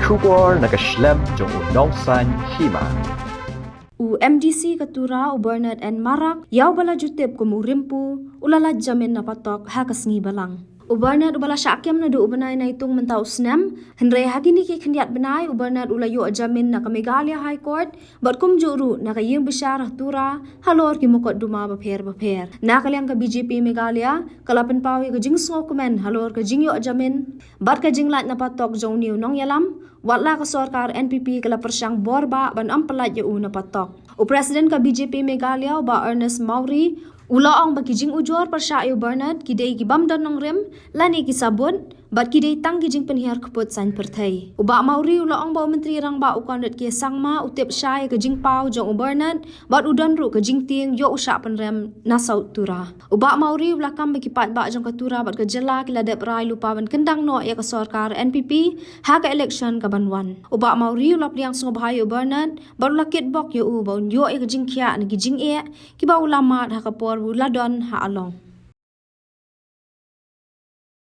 Shubor nakaslem jong unongsan hima. MDC Katura Bernard and Marak yaw bala jutip kumurimpu ulala jamin na patok hakas ngi balang. Bernard ubala syakyam na do ubanay na itong mentau snam henre hagini ki khandiat banay Bernard ulayo jamin na Meghalaya High Court bat kum juru na kayeng bisyarah tura halor ki mukot duma bapher na kalyang ka BJP Meghalaya kalapan pawi ka jing sngo komen halor ka jing yo jamin bat ka jing lat na patok jong niu nong yalam watla ka sarkar NPP kala persyang borba ban ampalat yo na patok. O President ka BJP Meghalaya ba Ernest Maury ulaong bagijing ujor persyayo Bernard kidei gibamdan ng rem lani kisabon bat kidei tang gijing penhiar kaput san pertai. Uba Maury ulaong ba menteri rang ba ukandat kia sangma utip syai kajing pau jong Bernard bat udan ru kajing ting yo usyak penrem nasaut tura. Uba Maury ulakam bagipat ba jong katura bat kajela kiladep rai lupa ban kendang no ya ka sarkar NPP ha ka election ka banwan. Uba Maury ulap liang sungobahayo Bernard bat ulakit bok yo u ba yo ya kajing kia na gijing e kiba ulama ha kapor ladon ha along.